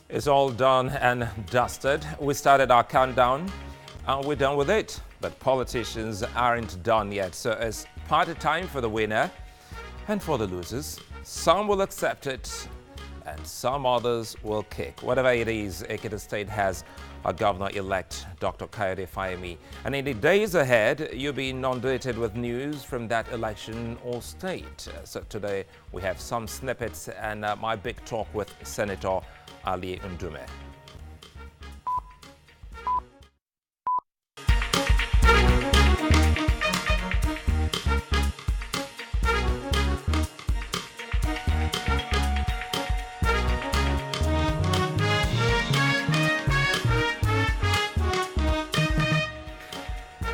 It's all done and dusted. We started our countdown and we're done with it. But politicians aren't done yet. So it's party time for the winner and for the losers. Some will accept it and some others will kick. Whatever it is, Ekiti State has a governor-elect, Dr. Okei-Odumakin. And in the days ahead, you'll be inundated with news from that election or state. So today, we have some snippets and my big talk with Senator Ali Ndume.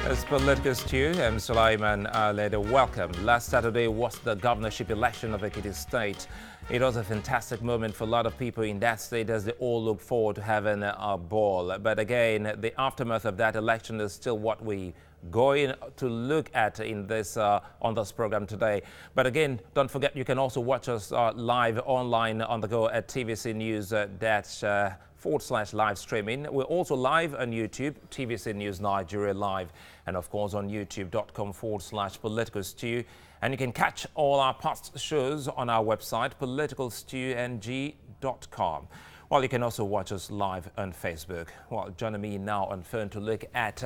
As Political Stew, I'm Sulaiman Leda. Welcome. Last Saturday was the governorship election of Ekiti State. It was a fantastic moment for a lot of people in that state as they all look forward to having a ball. But again, the aftermath of that election is still what we going to look at in this on this program today. But again, don't forget you can also watch us live online on the go at TVC News /live streaming. We're also live on YouTube, TVC News Nigeria Live, and of course on youtube.com/political stew. And you can catch all our past shows on our website, politicalstewng.com. Well, you can also watch us live on Facebook. Well, joining me now on phone to look at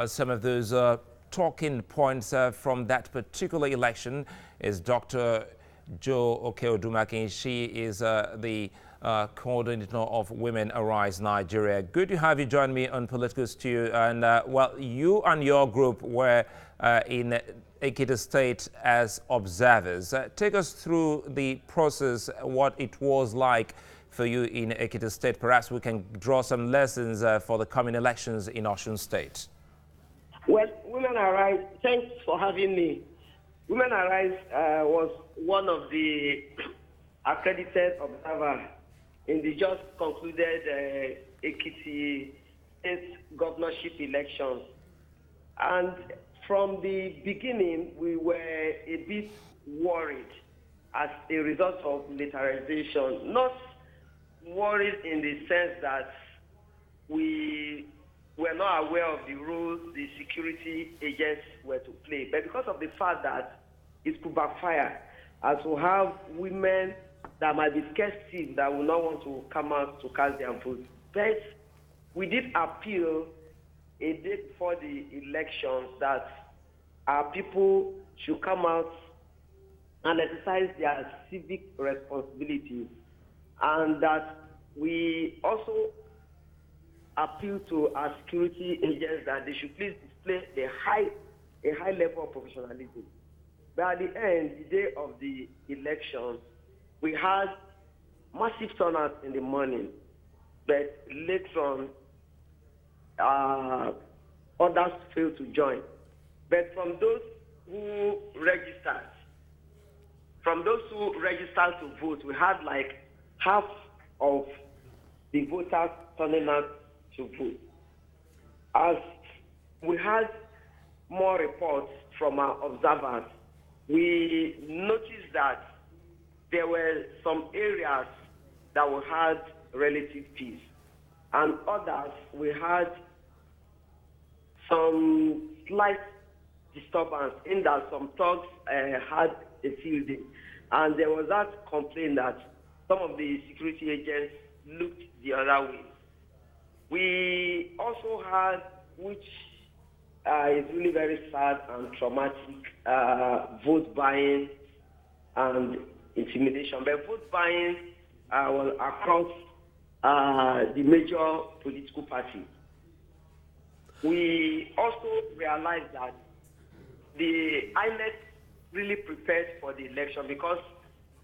some of those talking points from that particular election is Dr. Okei-Odumakin. She is the coordinator of Women Arise Nigeria. Good to have you join me on Political Stew. And well, you and your group were in Ekiti State as observers. Take us through the process, what it was like for you in Ekiti State. Perhaps we can draw some lessons for the coming elections in Osun State. Well, Women Arise, thanks for having me. Women Arise was one of the accredited observers in the just concluded Ekiti State Governorship elections. And from the beginning, we were a bit worried as a result of militarization. Not worried in the sense that we were not aware of the roles the security agents were to play, but because of the fact that it could backfire, as we have women that might be scared still, that will not want to come out to cast their vote. But we did appeal a day before the elections that our people should come out and exercise their civic responsibilities, and that we also appeal to our security agents that they should please display a high level of professionalism. But at the end, the day of the election, we had massive turnout in the morning, but later on, others failed to join. But from those who registered to vote, we had like half of the voters turning out to vote. As we had more reports from our observers, we noticed that there were some areas that we had relative peace, and others we had some slight disturbance in that some thugs had a field day. And there was that complaint that some of the security agents looked the other way. We also had, which is really very sad and traumatic, vote buying and intimidation. But vote buying was across the major political parties. We also realized that the INEC really prepared for the election, because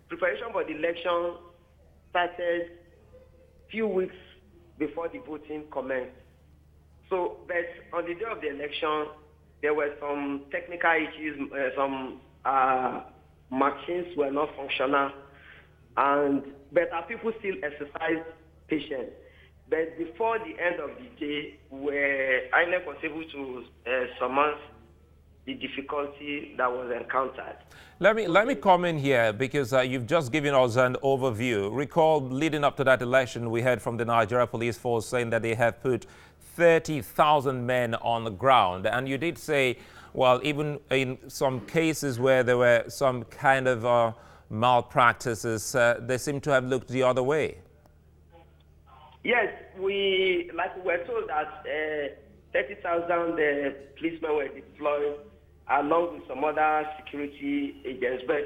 preparation for the election started few weeks before the voting commenced. So, but on the day of the election, there were some technical issues, some machines were not functional, but our people still exercised patience. But before the end of the day, where INEC was able to summon the difficulty that was encountered. Let me comment here because you've just given us an overview. Recall, leading up to that election, we heard from the Nigeria Police Force saying that they have put 30,000 men on the ground. And you did say, well, even in some cases where there were some kind of malpractices, they seem to have looked the other way. Yes, we were told that 30,000 policemen were deployed along with some other security agents, but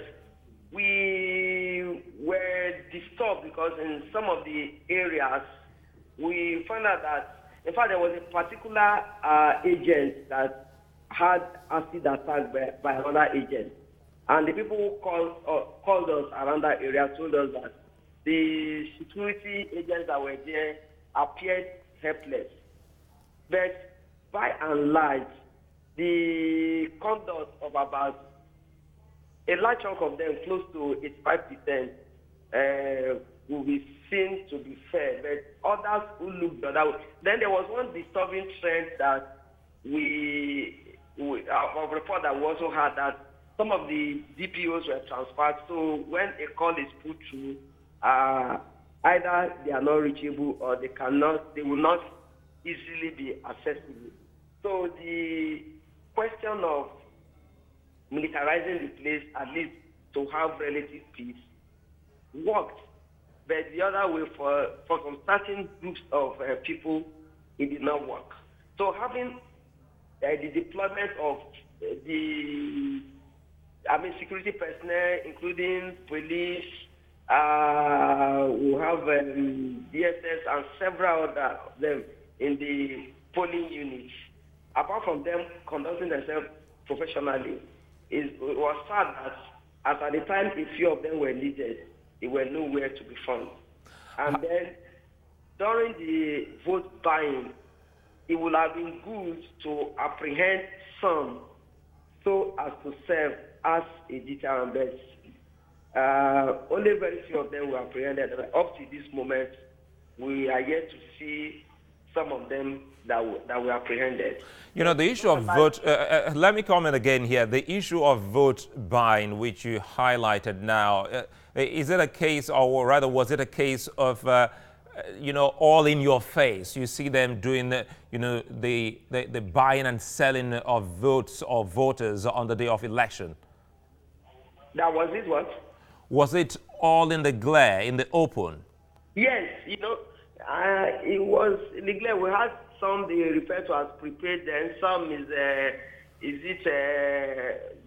we were disturbed because in some of the areas we found out that, in fact, there was a particular agent that had acid attack by another agent, and the people who called us around that area told us that the security agents that were there appeared helpless. But by and large, the conduct of about a large chunk of them, close to 85%, will be seen to be fair, but others who look the other way. Then there was one disturbing trend that our report that we also had, that some of the DPOs were transferred. So when a call is put through, either they are not reachable or they will not easily be accessible. So the question of militarizing the place, at least to have relative peace, worked. But the other way, for some certain groups of people, it did not work. So having the deployment of security personnel, including police, we have DSS and several other of them in the polling units. Apart from them conducting themselves professionally, it was sad that as at the time a few of them were needed, they were nowhere to be found. And then during the vote buying, it would have been good to apprehend some so as to serve as a deterrent, but only very few of them were apprehended. Up to this moment, we are yet to see some of them that were apprehended. You know, the issue of vote, let me comment again here, the issue of vote buying, which you highlighted now, is it a case, or rather was it a case of, all in your face? You see them doing, the buying and selling of votes or voters on the day of election? That was it, what? Was it all in the glare, in the open? Yes, it was in the glare. We had some they refer to as prepaid, then some is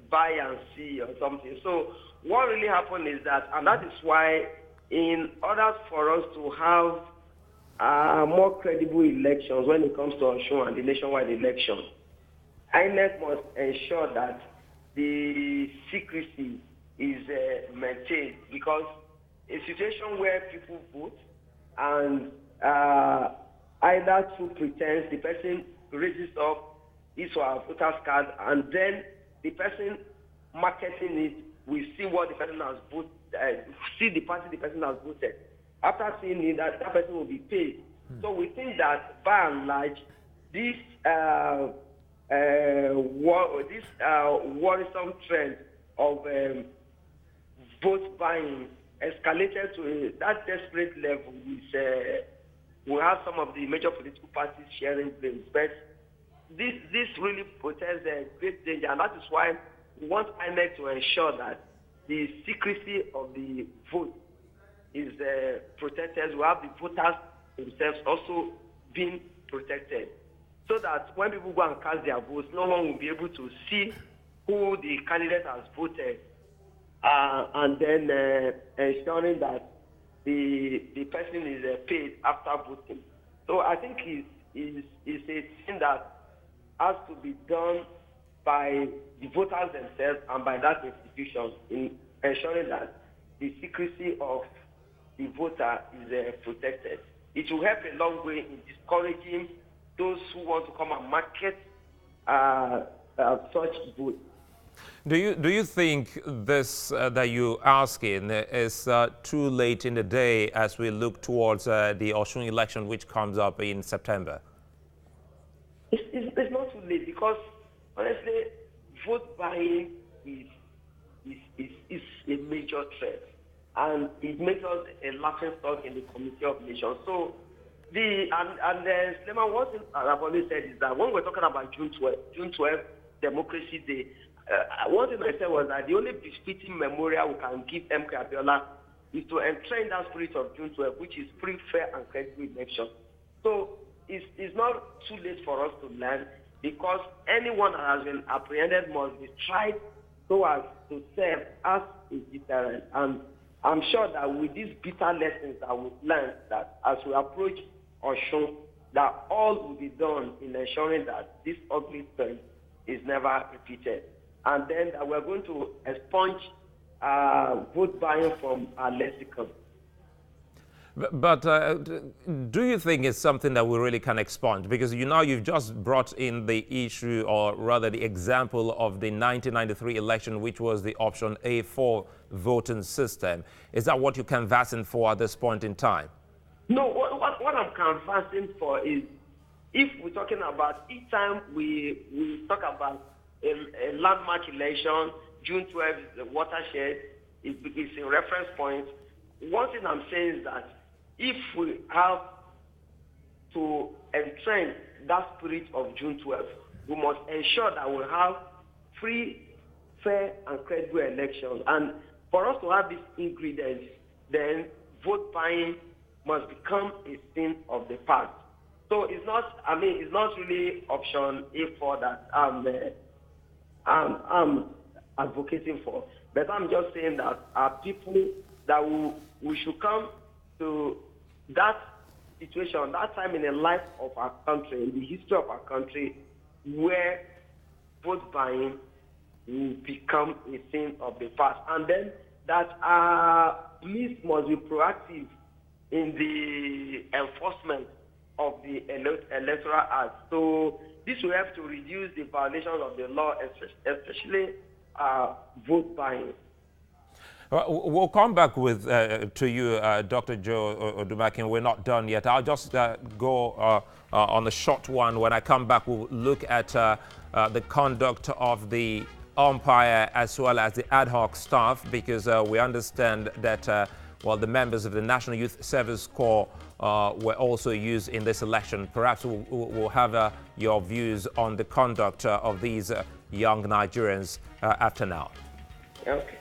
buy and see or something. So what really happened is that, and that is why in order for us to have more credible elections when it comes to Osun and the nationwide election, INEC must ensure that the secrecy is maintained, because a situation where people vote and either through pretense the person raises up his or her voter's card, and then the person marketing it will see what the person has voted, see the party the person has voted. After seeing it, that person will be paid. So we think that by and large, this worrisome trend of vote buying escalated to that desperate level. We have some of the major political parties sharing blames, but this really poses a great danger, and that is why we want INEC to ensure that the secrecy of the vote is protected. We have the voters themselves also being protected, so that when people go and cast their votes, no one will be able to see who the candidate has voted, and then ensuring that the person is paid after voting. So I think it's a thing that has to be done by the voters themselves and by that institution in ensuring that the secrecy of the voter is protected. It will help a long way in discouraging those who want to come and market such votes. Do you think this that you're asking is too late in the day as we look towards the Osun election, which comes up in September? It's not too late, because honestly, vote buying is a major threat, and it makes us a laughing stock in the Community of Nations. So, Suleiman, one thing I've always said is that when we're talking about June 12th, Democracy Day, one thing I said was that the only befitting memorial we can give MK Abiola is to entrain that spirit of June 12th, which is free, fair, and credible election. So it's not too late for us to learn, because anyone that has been apprehended must be tried so as to serve as a deterrent. And I'm sure that with these bitter lessons that we've learned, that as we approach Osun, that all will be done in ensuring that this ugly trend is never repeated. And then that we're going to expunge vote buying from our lexicon. But do you think it's something that we really can expunge? Because you've just brought in the issue, or rather the example of the 1993 election, which was the option A4 voting system. Is that what you're canvassing for at this point in time? No, what I'm canvassing for is, if we're talking about each time we talk about a landmark election, June 12th is the watershed, it's a reference point. One thing I'm saying is that if we have to entrench that spirit of June 12th, we must ensure that we have free, fair, and credible elections. And for us to have these ingredients, then vote buying must become a thing of the past. So it's not really option A4 that I'm advocating for, but I'm just saying that our people, that we should come to that situation, that time in the life of our country, in the history of our country, where vote buying will become a thing of the past. And then that our police must be proactive in the enforcement of the Electoral Act. So this will help to reduce the violations of the law, especially vote buying. We'll come back to you, Dr. Joe Odumakin. We're not done yet. I'll just go on the short one. When I come back, we'll look at the conduct of the umpire as well as the ad hoc staff, because we understand that the members of the National Youth Service Corps were also used in this election. Perhaps we'll have your views on the conduct of these young Nigerians after now. Okay.